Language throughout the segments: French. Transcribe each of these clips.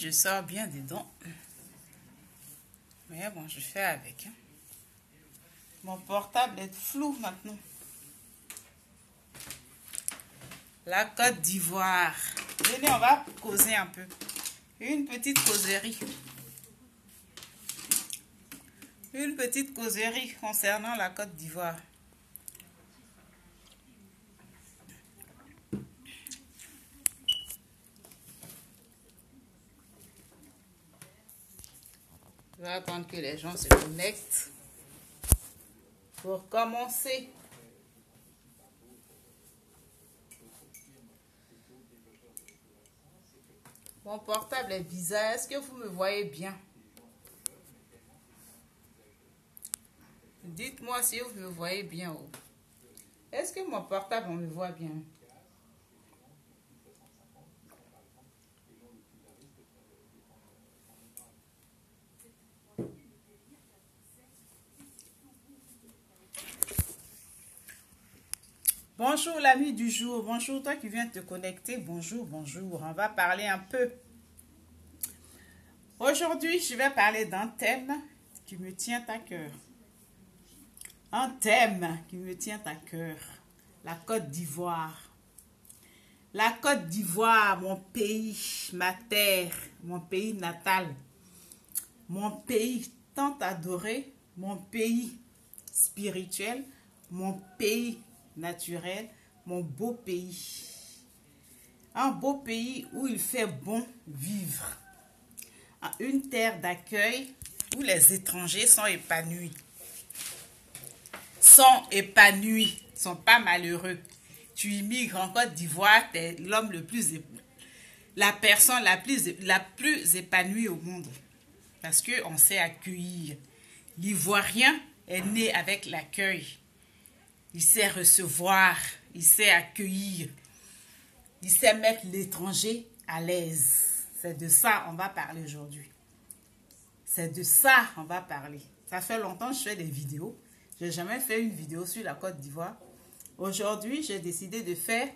je sors bien dedans. Mais bon, je fais avec. Mon portable est flou maintenant. La Côte d'Ivoire. Venez, on va causer un peu. Une petite causerie. Une petite causerie concernant la Côte d'Ivoire. Je vais attendre que les gens se connectent pour commencer. Mon portable est bizarre. Est-ce que vous me voyez bien? Dites-moi si vous me voyez bien. Est-ce que mon portable, on me voit bien? Bonjour l'ami du jour, bonjour toi qui viens te connecter, bonjour, bonjour. On va parler un peu. Aujourd'hui, je vais parler d'un thème qui me tient à cœur. Un thème qui me tient à cœur, la Côte d'Ivoire. La Côte d'Ivoire, mon pays, ma terre, mon pays natal, mon pays tant adoré, mon pays spirituel, mon pays naturel, mon beau pays. Un beau pays où il fait bon vivre. Une terre d'accueil où les étrangers sont épanouis. Sont pas malheureux. Tu immigres en Côte d'Ivoire, tu es l'homme le plus, la personne la plus épanouie au monde. Parce qu'on sait accueillir. L'Ivoirien est né avec l'accueil. Il sait recevoir, il sait accueillir, il sait mettre l'étranger à l'aise. C'est de ça qu'on va parler aujourd'hui. C'est de ça qu'on va parler. Ça fait longtemps que je fais des vidéos. Je n'ai jamais fait une vidéo sur la Côte d'Ivoire. Aujourd'hui, j'ai décidé de faire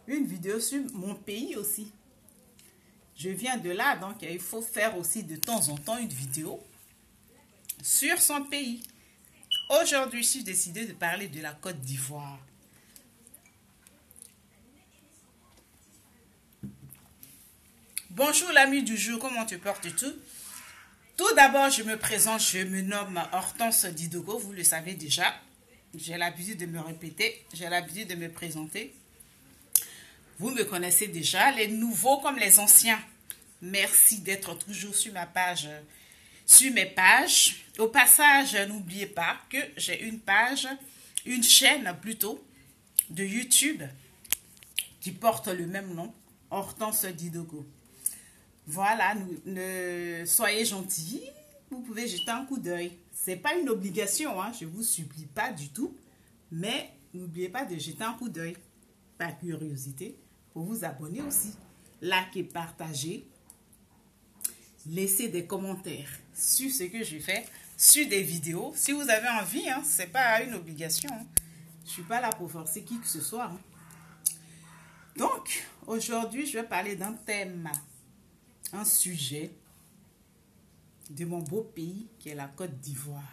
une vidéo sur mon pays aussi. Je viens de là, donc il faut faire aussi de temps en temps une vidéo sur son pays. Aujourd'hui, je suis décidé de parler de la Côte d'Ivoire. Bonjour l'ami du jour, comment tu portes tout? Tout d'abord, je me présente, je me nomme Hortense Didogo, vous le savez déjà. J'ai l'habitude de me répéter, j'ai l'habitude de me présenter. Vous me connaissez déjà, les nouveaux comme les anciens. Merci d'être toujours sur ma page, sur mes pages. Au passage, n'oubliez pas que j'ai une chaîne plutôt, de YouTube qui porte le même nom, Hortense Didogo. Voilà, soyez gentils, vous pouvez jeter un coup d'œil. Ce n'est pas une obligation, hein, je ne vous supplie pas du tout, mais n'oubliez pas de jeter un coup d'œil, par curiosité, pour vous abonner aussi. Likez, partagez, laissez des commentaires sur ce que je fais, sur des vidéos. Si vous avez envie, hein, ce n'est pas une obligation. Hein. Je ne suis pas là pour forcer qui que ce soit. Hein. Donc, aujourd'hui, je vais parler d'un thème, un sujet de mon beau pays qui est la Côte d'Ivoire.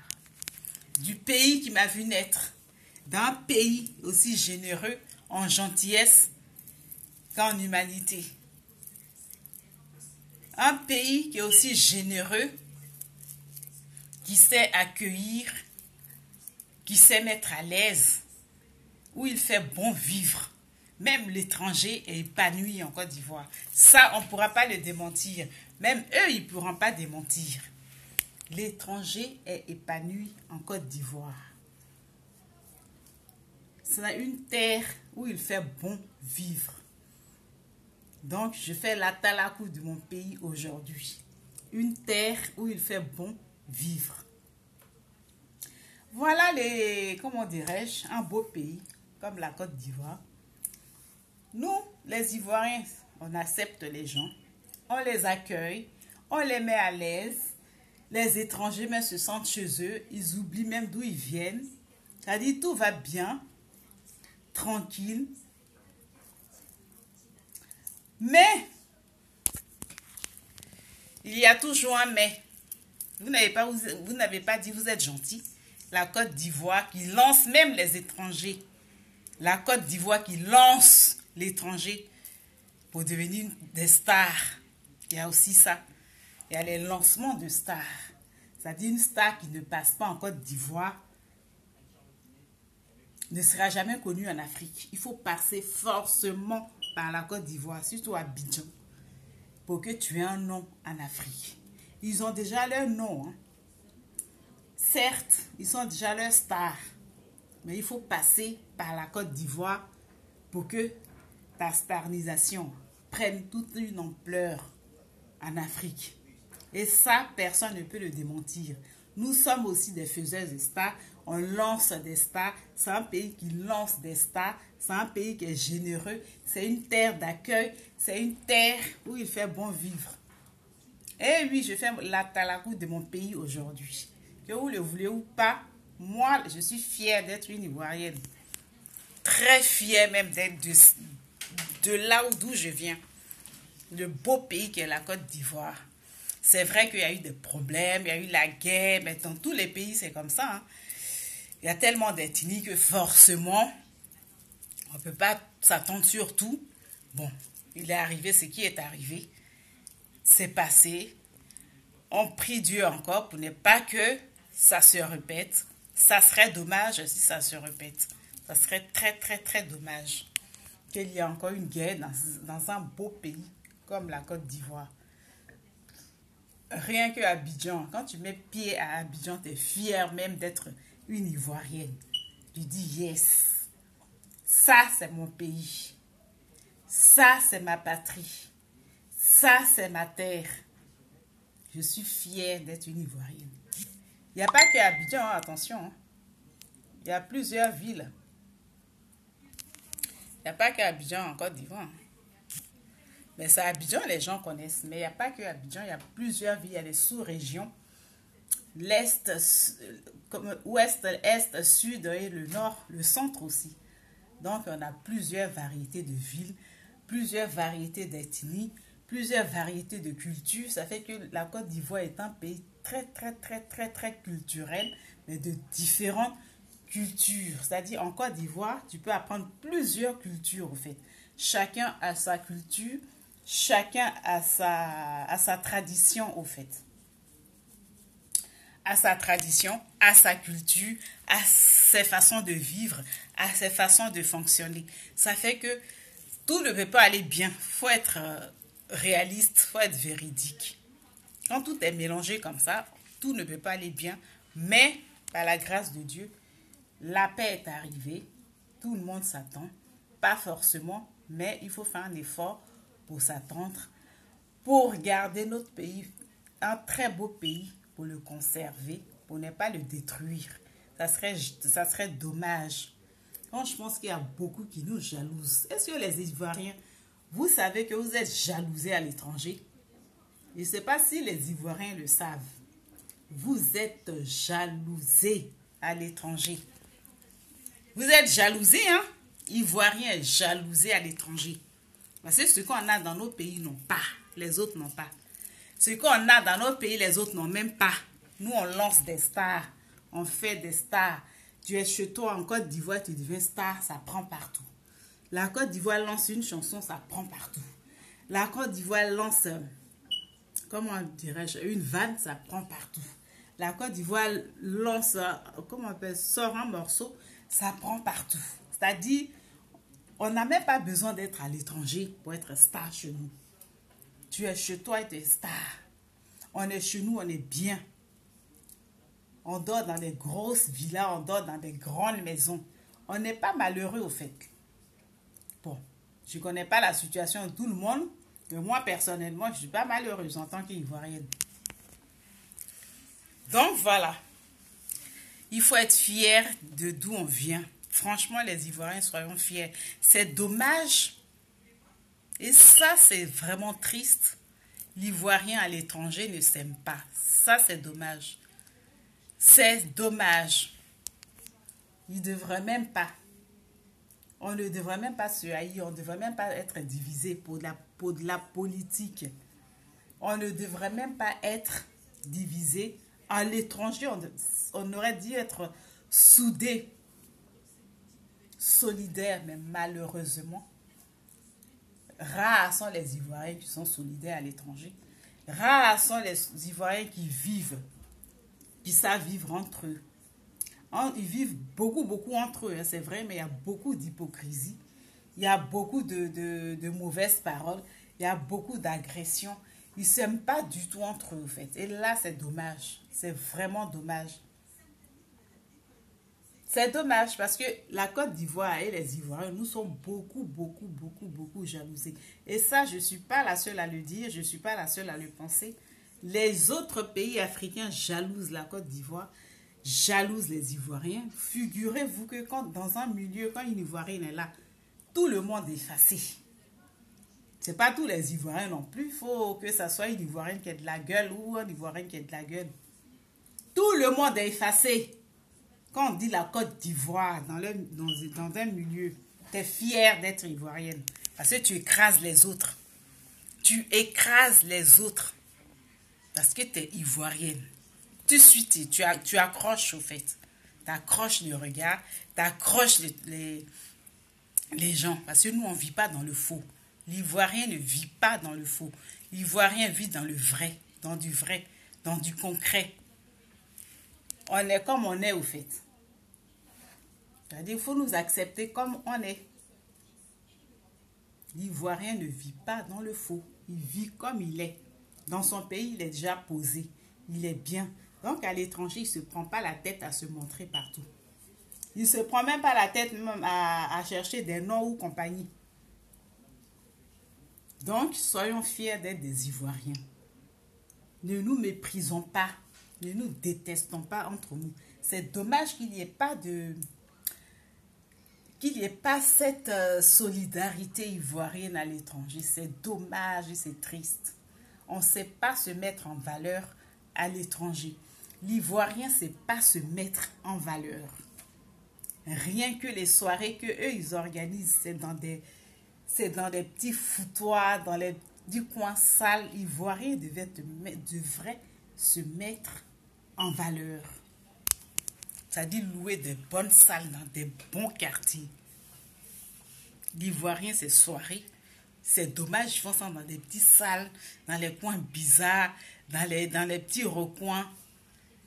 Du pays qui m'a vu naître. D'un pays aussi généreux en gentillesse qu'en humanité. Un pays qui est aussi généreux, qui sait accueillir, qui sait mettre à l'aise, où il fait bon vivre. Même l'étranger est épanoui en Côte d'Ivoire. Ça, on ne pourra pas le démentir. Même eux, ils ne pourront pas démentir. L'étranger est épanoui en Côte d'Ivoire. C'est une terre où il fait bon vivre. Donc, je fais la talakou de mon pays aujourd'hui. Une terre où il fait bon vivre. Voilà comment dirais-je, un beau pays comme la Côte d'Ivoire. Nous, les Ivoiriens, on accepte les gens, on les accueille, on les met à l'aise. Les étrangers même se sentent chez eux, ils oublient même d'où ils viennent. C'est-à-dire tout va bien, tranquille. Mais Il y a toujours un mais. Vous n'avez pas dit vous êtes gentil. La Côte d'Ivoire qui lance même les étrangers. La Côte d'Ivoire qui lance l'étranger pour devenir des stars. Il y a aussi ça. Il y a les lancements de stars. C'est-à-dire une star qui ne passe pas en Côte d'Ivoire ne sera jamais connue en Afrique. Il faut passer forcément par la Côte d'Ivoire, surtout à Abidjan, pour que tu aies un nom en Afrique. Ils ont déjà leur nom. Hein. Certes, ils sont déjà leur star. Mais il faut passer par la Côte d'Ivoire pour que ta starisation prenne toute une ampleur en Afrique. Et ça, personne ne peut le démentir. Nous sommes aussi des faiseurs de stars. On lance des stars. C'est un pays qui lance des stars. C'est un pays qui est généreux. C'est une terre d'accueil. C'est une terre où il fait bon vivre. Et oui, je fais la talakou de mon pays aujourd'hui. Que vous le voulez ou pas, moi, je suis fière d'être une Ivoirienne. Très fière même d'être de là d'où je viens. Le beau pays qui est la Côte d'Ivoire. C'est vrai qu'il y a eu des problèmes, il y a eu la guerre, mais dans tous les pays, c'est comme ça. Hein. Il y a tellement d'ethnies que forcément, on ne peut pas s'attendre sur tout. Bon, il est arrivé ce qui est arrivé. C'est passé. On prie Dieu encore pour ne pas que ça se répète. Ça serait dommage si ça se répète. Ça serait très, très, très dommage qu'il y ait encore une guerre dans un beau pays comme la Côte d'Ivoire. Rien que Abidjan, quand tu mets pied à Abidjan, tu es fier même d'être une Ivoirienne. Tu dis yes. Ça, c'est mon pays. Ça, c'est ma patrie. Ça, c'est ma terre. Je suis fière d'être une Ivoirienne. Il n'y a pas que Abidjan, hein, attention. Hein. Il y a plusieurs villes. Il n'y a pas que Abidjan en Côte d'Ivoire. Mais c'est Abidjan, les gens connaissent. Mais il n'y a pas que Abidjan, il y a plusieurs villes. Il y a les sous-régions. L'Est, Ouest, Est, Sud et le Nord, le centre aussi. Donc, on a plusieurs variétés de villes, plusieurs variétés d'ethnies, plusieurs variétés de cultures. Ça fait que la Côte d'Ivoire est un pays très, très, très, très, très culturel, mais de différentes cultures. C'est-à-dire, en Côte d'Ivoire, tu peux apprendre plusieurs cultures, en fait. Chacun a sa culture, chacun a sa tradition, au fait. À sa tradition, à sa culture, à ses façons de vivre, à ses façons de fonctionner. Ça fait que tout ne peut pas aller bien. Il faut être réaliste, il faut être véridique. Quand tout est mélangé comme ça, tout ne peut pas aller bien. Mais, par la grâce de Dieu, la paix est arrivée. Tout le monde s'attend. Pas forcément, mais il faut faire un effort pour s'attendre, pour garder notre pays, un très beau pays, pour le conserver, pour ne pas le détruire. Ça serait dommage. Donc, je pense qu'il y a beaucoup qui nous jalousent. Est-ce que les Ivoiriens, vous savez que vous êtes jalousés à l'étranger? Je ne sais pas si les Ivoiriens le savent. Vous êtes jalousés à l'étranger. Vous êtes jalousés, hein? Ivoiriens jalousés à l'étranger. Parce que ce qu'on a dans nos pays n'ont pas. Les autres n'ont pas. Ce qu'on a dans nos pays, les autres n'ont même pas. Nous, on lance des stars. On fait des stars. Tu es chez toi en Côte d'Ivoire, tu deviens star, ça prend partout. La Côte d'Ivoire lance une chanson, ça prend partout. La Côte d'Ivoire lance, comment dirais-je, une vanne, ça prend partout. La Côte d'Ivoire lance, comment on appelle, sort un morceau, ça prend partout. C'est-à-dire, on n'a même pas besoin d'être à l'étranger pour être star chez nous. Tu es chez toi et tu es star. On est chez nous, on est bien. On dort dans des grosses villas, on dort dans des grandes maisons. On n'est pas malheureux au fait. Bon, je ne connais pas la situation de tout le monde, mais moi personnellement, je ne suis pas malheureuse en tant qu'Ivoirienne. Donc voilà. Il faut être fier de d'où on vient. Franchement, les Ivoiriens, soyons fiers. C'est dommage. Et ça, c'est vraiment triste. L'Ivoirien à l'étranger ne s'aime pas. Ça, c'est dommage. C'est dommage. Il ne devrait même pas. On ne devrait même pas se haïr. On ne devrait même pas être divisé pour de la politique. On ne devrait même pas être divisé. À l'étranger, on aurait dû être soudés, solidaires, mais malheureusement, rares sont les Ivoiriens qui sont solidaires à l'étranger. Rares sont les Ivoiriens qui vivent, qui savent vivre entre eux. Ils vivent beaucoup entre eux, hein, c'est vrai, mais il y a beaucoup d'hypocrisie. Il y a beaucoup de mauvaises paroles. Il y a beaucoup d'agressions. Ils ne s'aiment pas du tout entre eux, en fait. Et là, c'est dommage. C'est vraiment dommage. C'est dommage parce que la Côte d'Ivoire et les Ivoiriens, nous sommes beaucoup jalousés. Et ça, je ne suis pas la seule à le dire. Je ne suis pas la seule à le penser. Les autres pays africains jalousent la Côte d'Ivoire, jalousent les Ivoiriens. Figurez-vous que dans un milieu, quand une Ivoirienne est là, tout le monde est effacé. Ce n'est pas tous les Ivoiriens non plus. Il faut que ça soit une Ivoirienne qui ait de la gueule ou un Ivoirien qui ait de la gueule. Tout le monde est effacé. Quand on dit la Côte d'Ivoire dans un milieu, tu es fière d'être Ivoirienne. Parce que tu écrases les autres. Tu écrases les autres. Parce que tu es Ivoirienne. Tout de suite, tu accroches au fait. Tu accroches le regard. Tu accroches les gens. Parce que nous, on ne vit pas dans le faux. L'Ivoirien ne vit pas dans le faux. L'Ivoirien vit dans le vrai, dans du concret. On est comme on est au fait. C'est-à-dire qu'il faut nous accepter comme on est. L'Ivoirien ne vit pas dans le faux. Il vit comme il est. Dans son pays, il est déjà posé. Il est bien. Donc à l'étranger, il ne se prend pas la tête à se montrer partout. Il ne se prend même pas la tête même à chercher des noms ou compagnie. Donc, soyons fiers d'être des Ivoiriens. Ne nous méprisons pas. Ne nous détestons pas entre nous. C'est dommage qu'il n'y ait pas cette solidarité ivoirienne à l'étranger. C'est dommage et c'est triste. On ne sait pas se mettre en valeur à l'étranger. L'Ivoirien ne sait pas se mettre en valeur. Rien que les soirées qu'eux, ils organisent, c'est dans des petits foutoirs, dans les petits coins sales. L'Ivoirien devrait se mettre en valeur. C'est-à-dire louer des bonnes salles dans des bons quartiers. L'Ivoirien, ces soirées, c'est dommage, ils font ça dans des petites salles, dans les coins bizarres, dans les petits recoins.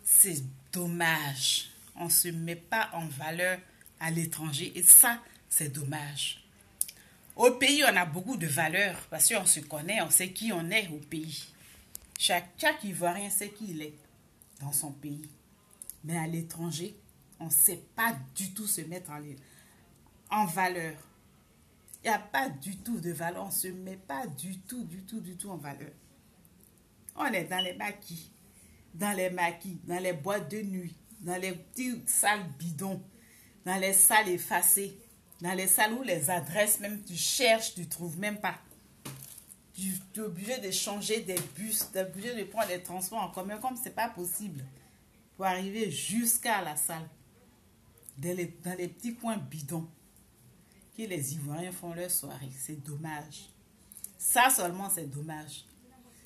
C'est dommage. On ne se met pas en valeur à l'étranger et ça, c'est dommage. Au pays, on a beaucoup de valeurs parce qu'on se connaît, on sait qui on est au pays. Chaque Ivoirien sait qui il est dans son pays. Mais à l'étranger, on ne sait pas du tout se mettre en valeur. Il n'y a pas du tout de valeur. On ne se met pas du tout en valeur. On est dans les maquis, dans les boîtes de nuit, dans les petites salles bidons, dans les salles effacées, dans les salles où les adresses, même tu cherches, tu ne trouves même pas. Tu es obligé de changer des bus, tu es obligé de prendre des transports en commun comme ce n'est pas possible pour arriver jusqu'à la salle. Dans les petits coins bidons que les Ivoiriens font leur soirée. C'est dommage. Ça seulement, c'est dommage.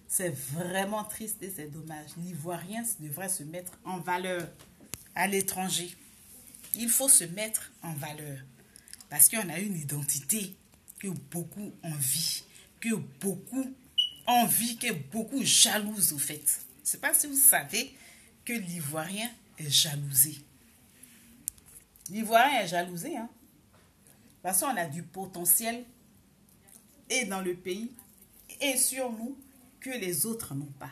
C'est vraiment triste et c'est dommage. L'Ivoirien devrait se mettre en valeur à l'étranger. Il faut se mettre en valeur. Parce qu'on a une identité que beaucoup envient, que beaucoup envient, que beaucoup jalousent au fait. Je ne sais pas si vous savez que l'Ivoirien est jalousé. L'Ivoirien est jalousé, hein. Parce qu'on a du potentiel et dans le pays et sur nous que les autres n'ont pas.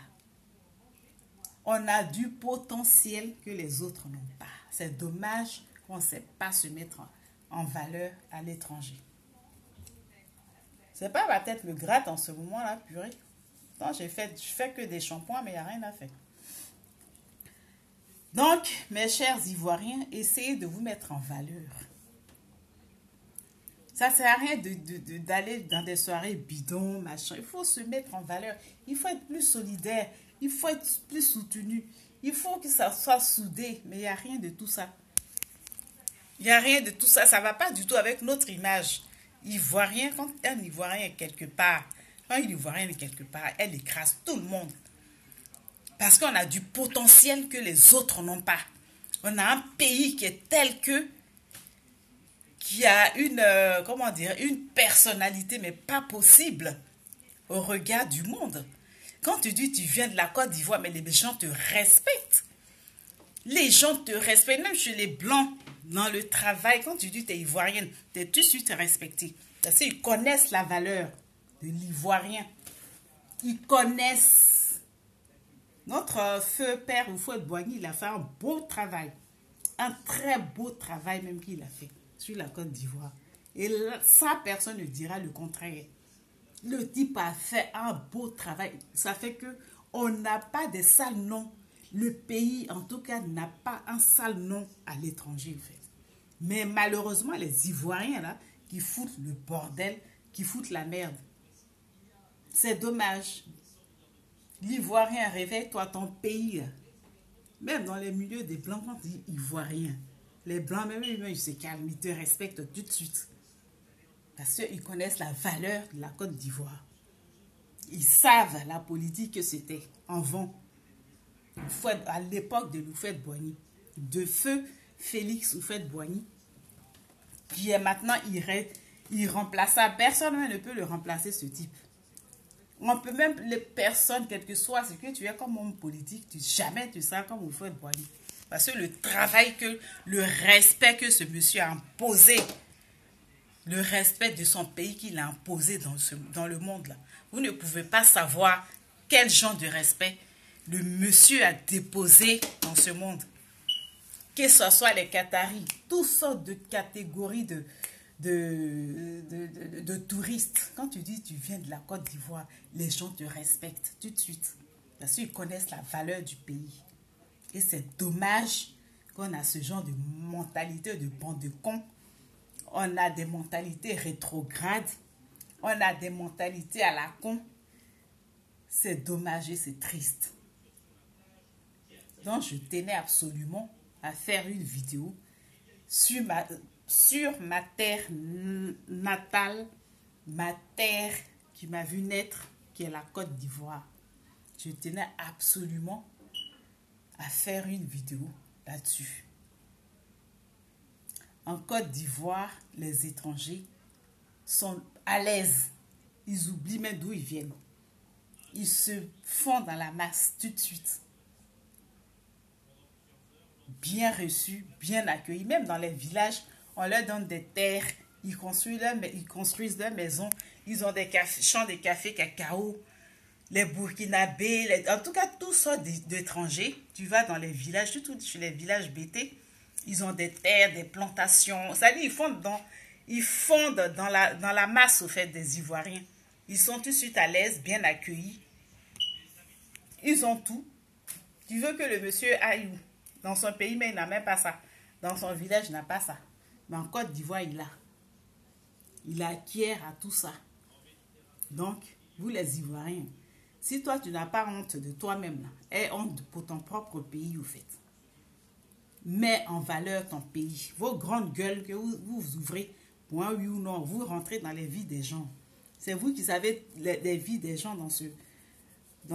On a du potentiel que les autres n'ont pas. C'est dommage qu'on ne sait pas se mettre en valeur à l'étranger. C'est pas ma tête me gratte en ce moment-là, purée. Non, je fais que des shampoings, mais il n'y a rien à faire. Donc, mes chers Ivoiriens, essayez de vous mettre en valeur. Ça ne sert à rien d'aller dans des soirées bidons, machin. Il faut se mettre en valeur. Il faut être plus solidaire. Il faut être plus soutenu. Il faut que ça soit soudé. Mais il n'y a rien de tout ça. Il n'y a rien de tout ça. Ça ne va pas du tout avec notre image. Ivoirien, quand un Ivoirien est quelque part, Quand une Ivoirienne est quelque part, elle écrase tout le monde. Parce qu'on a du potentiel que les autres n'ont pas. On a un pays qui est tel que, qui a une, comment dire, une personnalité, mais pas possible au regard du monde. Quand tu dis tu viens de la Côte d'Ivoire, mais les gens te respectent. Les gens te respectent, même chez les Blancs, dans le travail. Quand tu dis tu es Ivoirienne, tu es tout de suite respectée. Parce qu'ils connaissent la valeur de l'Ivoirien. Ils connaissent. Notre feu père, Houphouët-Boigny, il a fait un beau travail. Un très beau travail même qu'il a fait sur la Côte d'Ivoire. Et là, ça, personne ne dira le contraire. Le type a fait un beau travail. Ça fait que on n'a pas de sales noms. Le pays, en tout cas, n'a pas un sale nom à l'étranger, en fait. Mais malheureusement, les Ivoiriens, là, qui foutent le bordel, qui foutent la merde. C'est dommage. L'Ivoirien, réveille-toi, ton pays. Même dans les milieux des Blancs, quand on dit Ivoirien, les Blancs, même ils se calment, ils te respectent tout de suite. Parce qu'ils connaissent la valeur de la Côte d'Ivoire. Ils savent la politique que c'était en vent. À l'époque de Houphouët-Boigny, de feu Félix Houphouët-Boigny, qui est maintenant irremplaçable. Personne ne peut le remplacer, ce type. On peut même, les personnes, quel que soit ce que tu es comme homme politique, jamais tu seras comme Houphouët-Boigny. Parce que le travail, le respect que ce monsieur a imposé, le respect de son pays qu'il a imposé dans le monde, là. Vous ne pouvez pas savoir quel genre de respect le monsieur a déposé dans ce monde. Que ce soit les Qataris, toutes sortes de catégories de touristes. Quand tu dis tu viens de la Côte d'Ivoire, les gens te respectent tout de suite. Parce qu'ils connaissent la valeur du pays. Et c'est dommage qu'on a ce genre de mentalité de bande de cons. On a des mentalités rétrogrades. On a des mentalités à la con. C'est dommage et c'est triste. Donc je tenais absolument à faire une vidéo sur ma terre natale, ma terre qui m'a vu naître, qui est la Côte d'Ivoire. Je tenais absolument à faire une vidéo là-dessus. En Côte d'Ivoire, les étrangers sont à l'aise. Ils oublient même d'où ils viennent. Ils se font dans la masse tout de suite. Bien reçus, bien accueillis. Même dans les villages, on leur donne des terres. Ils construisent leurs maisons. Ils ont des champs de café, cacao. Les Burkinabés, en tout cas, tous sortes d'étrangers. Tu vas dans les villages, surtout chez les villages BT, ils ont des terres, des plantations. C'est-à-dire, ils fondent dans la masse, au fait, des Ivoiriens. Ils sont tout de suite à l'aise, bien accueillis. Ils ont tout. Tu veux que le monsieur aille dans son pays, mais il n'a même pas ça. Dans son village, il n'a pas ça. Mais en Côte d'Ivoire, il a. Il acquiert à tout ça. Donc, vous les Ivoiriens, si toi, tu n'as pas honte de toi-même, aie honte pour ton propre pays, au fait. Mets en valeur ton pays. Vos grandes gueules que vous ouvrez, pour un oui ou non, vous rentrez dans les vies des gens. C'est vous qui savez les vies des gens dans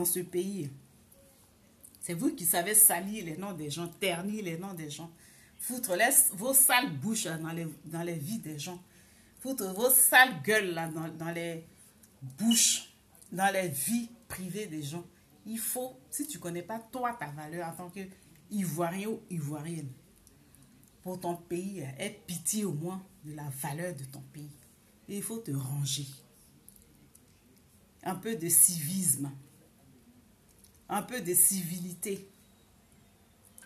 ce pays. C'est vous qui savez salir les noms des gens, ternir les noms des gens. Foutre vos sales bouches dans les vies des gens. Foutre vos sales gueules là, dans les bouches, dans les vies privées des gens. Il faut, si tu ne connais pas toi ta valeur en tant qu'Ivoirien ou Ivoirienne, pour ton pays, aie pitié au moins de la valeur de ton pays. Et il faut te ranger. Un peu de civisme. Un peu de civilité.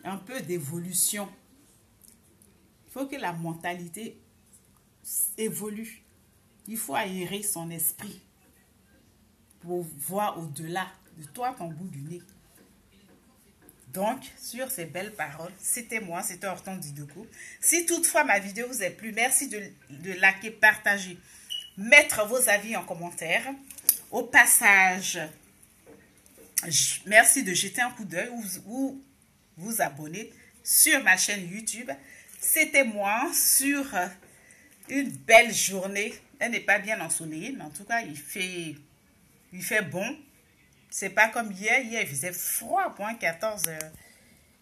Un peu d'évolution. Il faut que la mentalité évolue. Il faut aérer son esprit pour voir au-delà de toi, ton bout du nez. Donc, sur ces belles paroles, c'était moi, c'était Hortense Didoko. Si toutefois ma vidéo vous a plu, merci de liker, partager, mettre vos avis en commentaire. Au passage, merci de jeter un coup d'œil ou vous abonner sur ma chaîne YouTube. C'était moi sur une belle journée. Elle n'est pas bien ensoleillée, mais en tout cas, il fait Il fait bon. C'est pas comme hier. Hier, il faisait froid. Point 14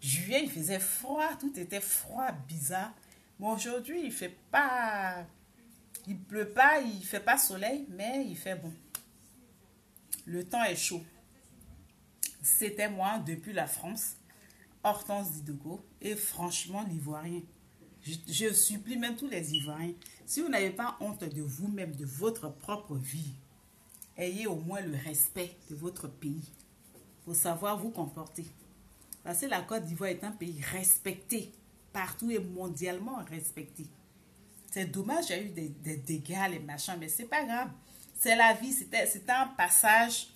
juillet, il faisait froid. Tout était froid, bizarre. Mais aujourd'hui, il fait pas... Il pleut pas, il fait pas soleil, mais il fait bon. Le temps est chaud. C'était moi depuis la France, Hortense Didogo, et franchement, l'Ivoirien. Je supplie même tous les Ivoiriens, si vous n'avez pas honte de vous-même, de votre propre vie, ayez au moins le respect de votre pays pour savoir vous comporter. Parce que la Côte d'Ivoire est un pays respecté, partout et mondialement respecté. C'est dommage, il y a eu des dégâts, les machins, mais c'est pas grave. C'est la vie, c'était un passage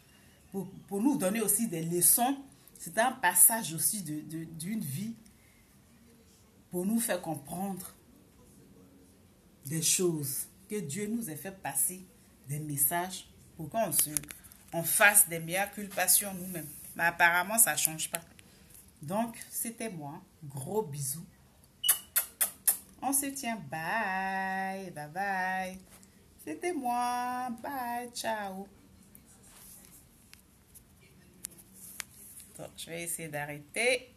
pour nous donner aussi des leçons. C'était un passage aussi d'une vie pour nous faire comprendre des choses. Que Dieu nous ait fait passer des messages pour on fasse des meilleures culpations nous-mêmes. Mais apparemment, ça ne change pas. Donc, c'était moi. Gros bisous. On se tient. Bye. Bye bye. C'était moi. Bye. Ciao. Donc, je vais essayer d'arrêter.